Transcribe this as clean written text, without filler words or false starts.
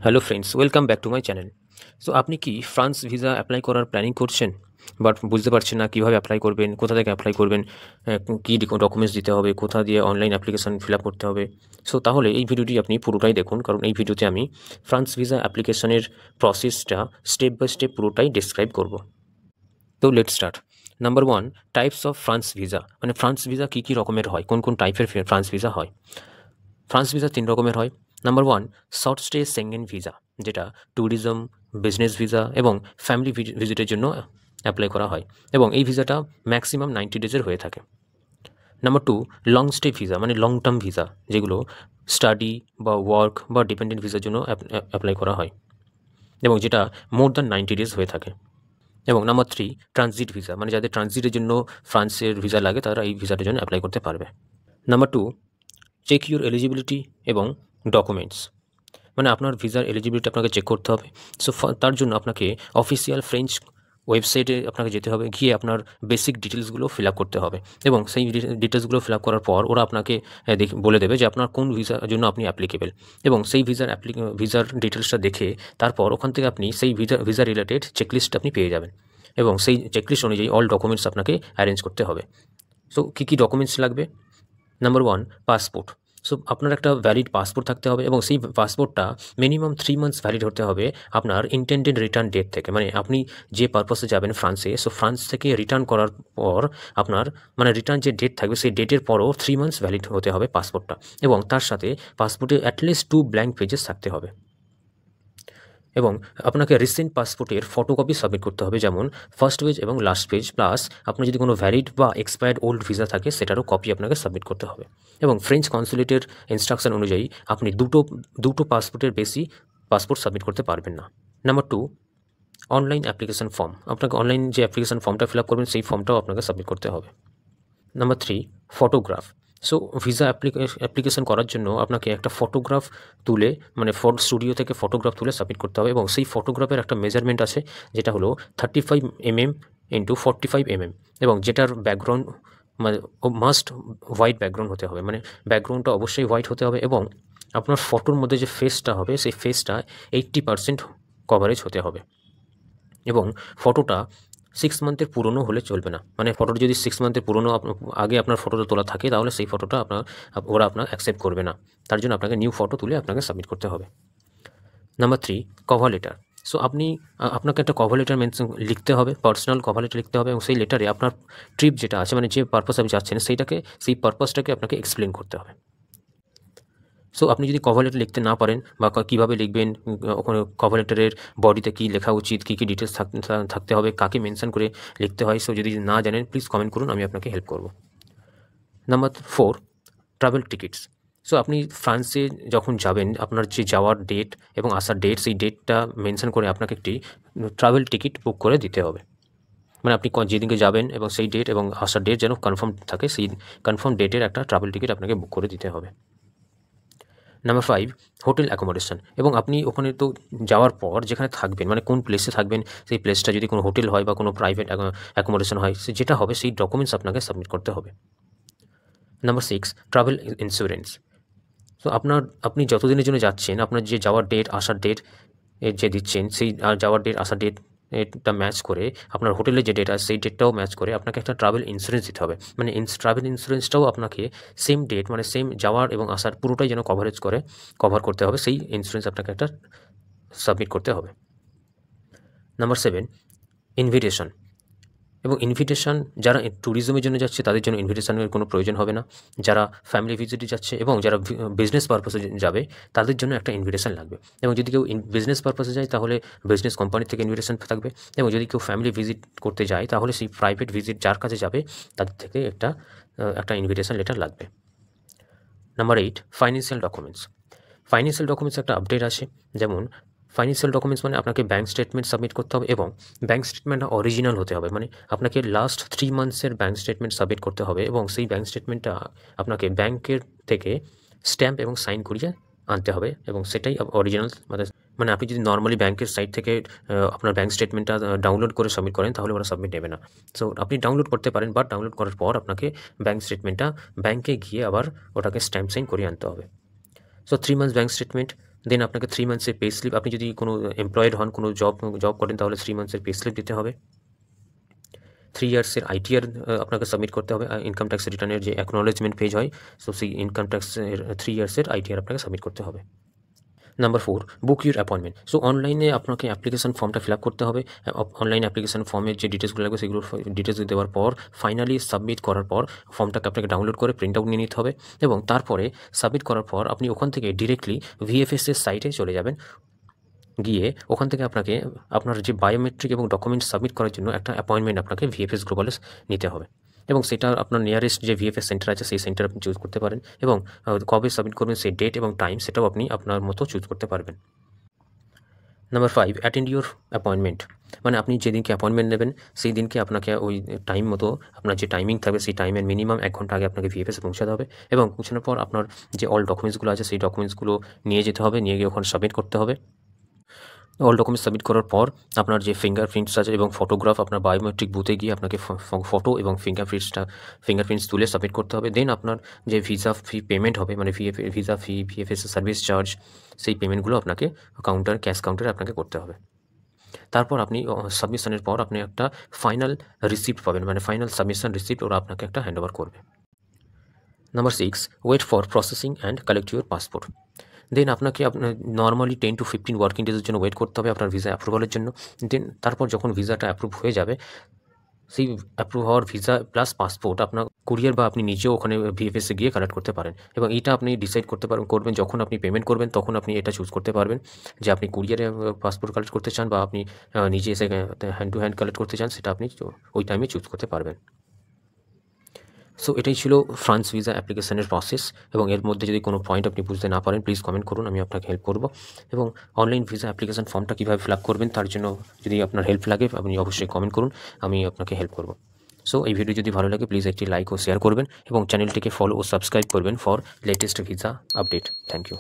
Hello friends, welcome back to my channel. So আপনি কি France visa apply করার planning করছেন, বাট বুঝতে পারছেন না কীভাবে অ্যাপ্লাই করবেন, কোথা থেকে অ্যাপ্লাই করবেন, কী ডকুমেন্টস দিতে হবে, কোথা দিয়ে অনলাইন অ্যাপ্লিকেশান ফিল আপ করতে হবে। সো তাহলে এই ভিডিওটি আপনি পুরোটাই দেখুন, কারণ এই ভিডিওতে আমি ফ্রান্স ভিসা অ্যাপ্লিকেশনের প্রসেসটা স্টেপ বাই স্টেপ পুরোটাই ডিসক্রাইব করব। তো let's start. Number 1, types of France visa. মানে ফ্রান্স ভিসা কী কী রকমের হয়, কোন কোন টাইপের ফ্রান্স ভিসা হয়। ফ্রান্স ভিসা 3 রকমের হয়। Number 1, short stay Schengen visa, যেটা ট্যুরিজম, বিজনেস ভিসা এবং ফ্যামিলি ভিজিটের জন্য অ্যাপ্লাই করা হয়, এবং এই ভিসাটা ম্যাক্সিমাম 90 ডেজের হয়ে থাকে। নাম্বার 2, লং স্টে ভিসা, মানে লং টার্ম ভিসা, যেগুলো স্টাডি বা ওয়ার্ক বা ডিপেন্ডেন্ট ভিসার জন্য অ্যাপ্লাই করা হয়, এবং যেটা মোর দ্যান 90 ডেজ হয়ে থাকে। এবং নাম্বার 3, ট্রানজিট ভিসা, মানে যাদের ট্রানজিটের জন্য ফ্রান্সের ভিসা লাগে তারা এই ভিসাটার জন্য অ্যাপ্লাই করতে পারবে। নাম্বার 2, চেক ইউর এলিজিবিলিটি এবং ডকুমেন্টস, মানে আপনার ভিসার এলিজিবিলিটি আপনাকে চেক করতে হবে। সো তার জন্য আপনাকে অফিসিয়াল ফ্রেঞ্চ ওয়েবসাইটে আপনাকে যেতে হবে, গিয়ে আপনার বেসিক ডিটেলসগুলো ফিল আপ করতে হবে, এবং সেই ডিটেলসগুলো ফিল আপ করার পর ওরা আপনাকে বলে দেবে যে আপনার কোন ভিসার জন্য আপনি অ্যাপ্লিকেবল, এবং সেই ভিসার ডিটেলসটা দেখে তারপর ওখান থেকে আপনি সেই ভিসা রিলেটেড চেকলিস্ট আপনি পেয়ে যাবেন, এবং সেই চেকলিস্ট অনুযায়ী অল ডকুমেন্টস আপনাকে অ্যারেঞ্জ করতে হবে। সো কী কী ডকুমেন্টস লাগবে? Number 1, passport. সো আপনার একটা ভ্যালিড পাসপোর্ট থাকতে হবে, এবং সেই পাসপোর্টটা মিনিমাম 3 মান্থস ভ্যালিড হতে হবে আপনার ইন্টেন্ডেড রিটার্ন ডেট থেকে। মানে আপনি যে পারপাসে যাবেন ফ্রান্সে, সো ফ্রান্স থেকে রিটার্ন করার পর আপনার মানে রিটার্ন যে ডেট থাকবে সেই ডেটের পরও 3 মান্থস ভ্যালিড হতে হবে পাসপোর্টটা, এবং তার সাথে পাসপোর্টে অ্যাটলিস্ট 2 ব্ল্যাঙ্ক পেজেস থাকতে হবে, এবং আপনাকে রিসেন্ট পাসপোর্টের ফটোকপি সাবমিট করতে হবে, যেমন ফার্স্ট পেজ এবং লাস্ট পেজ, প্লাস আপনার যদি কোনো ভ্যালিড বা এক্সপায়ার্ড ওল্ড ভিসা থাকে সেটারও কপি আপনাকে সাবমিট করতে হবে। এবং ফ্রেঞ্চ কনসুলেটের ইনস্ট্রাকশন অনুযায়ী আপনি দুটো পাসপোর্টের বেশি পাসপোর্ট সাবমিট করতে পারবেন না। Number 2, online application form. আপনাকে অনলাইন যে অ্যাপ্লিকেশন ফর্মটা ফিল আপ করবেন সেই ফর্মটাও আপনাকে সাবমিট করতে হবে। Number 3, photograph. So visa application করার জন্য আপনাকে একটা ফটোগ্রাফ তুলে, মানে স্টুডিও থেকে ফটোগ্রাফ তুলে সাবমিট করতে হবে, এবং সেই ফটোগ্রাফের একটা মেজারমেন্ট আছে যেটা হলো 35 mm ইন্টু 45 mm, এবং যেটার ব্যাকগ্রাউন্ড মানে মাস্ট হোয়াইট ব্যাকগ্রাউন্ড হতে হবে, মানে ব্যাকগ্রাউন্ডটা অবশ্যই হোয়াইট হতে হবে, এবং আপনার ফটোর মধ্যে যে ফেসটা হবে সেই ফেসটা 80% কভারেজ হতে হবে, এবং ফটোটা 6 মান্থের পুরনো হলে চলবে না। মানে ফটোটা যদি 6 মান্থের পুরনো আগে আপনার ফটোটা তোলা থাকে তাহলে সেই ফটোটা ওরা আপনার অ্যাকসেপ্ট করবে না, তার জন্য আপনাকে নিউ ফটো তুলে আপনাকে সাবমিট করতে হবে। Number 3, cover letter. সো আপনাকে একটা কভার লেটার লিখতে হবে, পার্সোনাল কভার লেটার লিখতে হবে, এবং সেই লেটারে আপনার ট্রিপ যেটা আছে, মানে যে পারপাসে আপনি যাচ্ছেন সেই পারপাসটাকে আপনাকে এক্সপ্লেন করতে হবে। সো আপনি যদি কভার লেটার লিখতে না পারেন বা কীভাবে লিখবেন, ওখানে কভার লেটারের বডিতে কী লেখা উচিত, কী কী ডিটেলস থাকতে হবে, কাকে মেনশন করে লিখতে হয়, সো যদি না জানেন প্লিজ কমেন্ট করুন, আমি আপনাকে হেল্প করব। Number 4, travel tickets. সো আপনি ফ্রান্সে যখন যাবেন, আপনার যে যাওয়ার ডেট এবং আসার ডেট, সেই ডেটটা মেনশন করে আপনাকে একটি ট্রাভেল টিকিট বুক করে দিতে হবে। মানে আপনি যেদিনকে যাবেন এবং সেই ডেট এবং আসার ডেট যেন কনফার্ম থাকে, সেই কনফার্ম ডেটের একটা ট্রাভেল টিকিট আপনাকে বুক করে দিতে হবে। Number 5, hotel accommodation. এবং আপনি ওখানে তো যাওয়ার পর যেখানে থাকবেন, মানে কোন প্লেসে থাকবেন, সেই প্লেসটা যদি কোনো হোটেল হয় বা কোনো প্রাইভেট অ্যাকোমোডেশন হয়, যেটা হবে সেই ডকুমেন্টস আপনাকে সাবমিট করতে হবে। Number 6, travel insurance. তো আপনি যতদিনের জন্য যাচ্ছেন, আপনার যে যাওয়ার ডেট আসার ডেট যে দিচ্ছেন, সেই যাওয়ার ডেট আসার ডেট এটা ম্যাচ করে আপনার হোটেলের যে ডেট আছে সেই ডেটটাও ম্যাচ করে আপনাকে একটা ট্রাভেল ইন্স্যুরেন্স দিতে হবে। মানে ট্রাভেল ইন্স্যুরেন্সটাও আপনাকে সেম ডেট, মানে সেম যাওয়ার এবং আসার পুরোটাই যেন কভার করতে হবে, সেই ইন্স্যুরেন্স আপনাকে একটা সাবমিট করতে হবে। Number 7, invitation. এবং ইনভিটেশন যারা ট্যুরিজমের জন্য যাচ্ছে তাদের জন্য ইনভিটেশনের কোনো প্রয়োজন হবে না। যারা ফ্যামিলি ভিজিটে যাচ্ছে এবং যারা বিজনেস পারপাসে যাবে তাদের জন্য একটা ইনভিটেশন লাগবে, এবং যদি কেউ বিজনেস পারপাসে যায় তাহলে বিজনেস কোম্পানি থেকে ইনভিটেশন থাকবে, এবং যদি কেউ ফ্যামিলি ভিজিট করতে যায় তাহলে সেই প্রাইভেট ভিজিট যার কাছে যাবে তাদের থেকে একটা ইনভিটেশন লেটার লাগবে। Number 8, financial documents. Financial documents একটা আপডেট আছে, যেমন ফাইন্যান্সিয়াল ডকুমেন্টস মানে আপনাকে ব্যাঙ্ক স্টেটমেন্ট সাবমিট করতে হবে, এবং ব্যাঙ্ক স্টেটমেন্টটা অরিজিনাল হতে হবে, মানে আপনাকে লাস্ট 3 মান্থসের ব্যাঙ্ক স্টেটমেন্ট সাবমিট করতে হবে, এবং সেই ব্যাঙ্ক স্টেটমেন্টটা আপনাকে ব্যাঙ্কের থেকে স্ট্যাম্প এবং সাইন করিয়ে আনতে হবে, এবং সেটাই অরিজিনাল। মানে আপনি যদি নর্মালি ব্যাঙ্কের সাইট থেকে আপনার ব্যাঙ্ক স্টেটমেন্টটা ডাউনলোড করে সাবমিট করেন তাহলে ওরা সাবমিট নেবে না। সো আপনি ডাউনলোড করতে পারেন, বাট ডাউনলোড করার পর আপনাকে ব্যাঙ্ক স্টেটমেন্টটা ব্যাঙ্কে গিয়ে আবার ওটাকে স্ট্যাম্প সাইন করিয়ে আনতে হবে। সো 3 মান্থস ব্যাঙ্ক স্টেটমেন্ট, দেন আপনাকে 3 মান্থসের পে স্লিপ, আপনি যদি কোনো এমপ্লয়েড হন, কোনো জব করেন, তাহলে 3 মান্থসের পে স্লিপ দিতে হবে। 3 ইয়ার্সের আইটিআর আপনাকে সাবমিট করতে হবে। ইনকাম ট্যাক্স রিটার্নের যে অ্যাকনোলেজমেন্ট পেজ হয়, সো সেই ইনকাম ট্যাক্সের 3 ইয়ার্সের আইটিআর আপনাকে সাবমিট করতে হবে। Number 4, book your appointment. So অনলাইনে আপনাকে অ্যাপ্লিকেশন ফর্মটা ফিল আপ করতে হবে। অনলাইন অ্যাপ্লিকেশন ফর্মের যে ডিটেলসগুলো লাগবে সেগুলো ডিটেলস দেওয়ার পর, ফাইনালি সাবমিট করার পর ফর্মটাকে আপনাকে ডাউনলোড করে প্রিন্ট আউট নিয়ে নিতে হবে, এবং তারপরে সাবমিট করার পর আপনি ওখান থেকে ডিরেক্টলি ভিএফএসের সাইটে চলে যাবেন। গিয়ে ওখান থেকে আপনাকে আপনার যে বায়োমেট্রিক এবং ডকুমেন্টস সাবমিট করার জন্য একটা অ্যাপয়েন্টমেন্ট আপনাকে ভিএফএস গ্লোবালে নিতে হবে, এবং সেটা আপনার নিয়ারেস্ট যে ভিএফএস সেন্টার আছে সেই সেন্টার আপনি চুজ করতে পারেন, এবং কবে সাবমিট করবেন সেই ডেট এবং টাইম সেটাও আপনি আপনার মতো চুজ করতে পারবেন। Number 5, attend your appointment. মানে আপনি যেদিনকে অ্যাপয়েন্টমেন্ট নেবেন সেই দিনকে আপনাকে ওই টাইম মতো, আপনার যে টাইমিং থাকবে সেই টাইমের মিনিমাম 1 ঘন্টা আগে আপনাকে ভিএফএসে পৌঁছাতে হবে, এবং পৌঁছানোর পর আপনার যে অল ডকুমেন্টসগুলো আছে সেই ডকুমেন্টসগুলো নিয়ে যেতে হবে, নিয়ে গিয়ে ওখানে সাবমিট করতে হবে। অল ডকুমেন্টস সাবমিট করার পর আপনার যে ফিঙ্গারপ্রিন্টস আছে এবং ফটোগ্রাফ, আপনার বায়োমেট্রিক বুথে গিয়ে আপনাকে ফটো এবং ফিঙ্গারপ্রিন্টস তুলে সাবমিট করতে হবে। দেন আপনার যে ভিসা ফি পেমেন্ট হবে, মানে ভিসা ফি, ভিএফএস সার্ভিস চার্জ, সেই পেমেন্টগুলো আপনাকে ক্যাশ কাউন্টারে আপনাকে করতে হবে। তারপর আপনি সাবমিশনের পর আপনি একটা ফাইনাল রিসিপ্ট পাবেন, মানে ফাইনাল সাবমিশন রিসিপ্ট ওরা আপনাকে একটা হ্যান্ড ওভার করবে। Number 6, wait for processing and collect your passport. Then আপনাকে আপনার নর্মালি 10 to 15 ওয়ার্কিং ডেজের জন্য ওয়েট করতে হবে আপনার ভিসা অ্যাপ্রুভালের জন্য। দেন তারপর যখন ভিসাটা অ্যাপ্রুভ হয়ে যাবে, সেই অ্যাপ্রুভ হওয়ার ভিসা প্লাস পাসপোর্ট আপনার কুরিয়ার বা আপনি নিজেও ওখানে ভিএফএসে গিয়ে কালেক্ট করতে পারেন, এবং এটা আপনি ডিসাইড করবেন যখন আপনি পেমেন্ট করবেন, তখন আপনি এটা চুজ করতে পারবেন যে আপনি কুরিয়ারে পাসপোর্ট কালেক্ট করতে চান বা আপনি নিজে এসে হ্যান্ড টু হ্যান্ড কালেক্ট করতে চান, সেটা আপনি ওই টাইমে চুজ করতে পারবেন। সো এটাই ছিল ফ্রান্স ভিসা অ্যাপ্লিকেশনের প্রসেস, এবং এর মধ্যে যদি কোনো পয়েন্ট আপনি বুঝতে না পারেন প্লিজ কমেন্ট করুন, আমি আপনাকে হেল্প করব। এবং অনলাইন ভিসা অ্যাপ্লিকেশন ফর্মটা কীভাবে ফিল আপ করবেন তার জন্য যদি আপনার হেল্প লাগে আপনি অবশ্যই কমেন্ট করুন, আমি আপনাকে হেল্প করব। সো এই ভিডিও যদি ভালো লাগে প্লিজ একটি লাইক ও শেয়ার করবেন, এবং চ্যানেলটিকে ফলো ও সাবস্ক্রাইব করবেন for latest visa update. Thank you.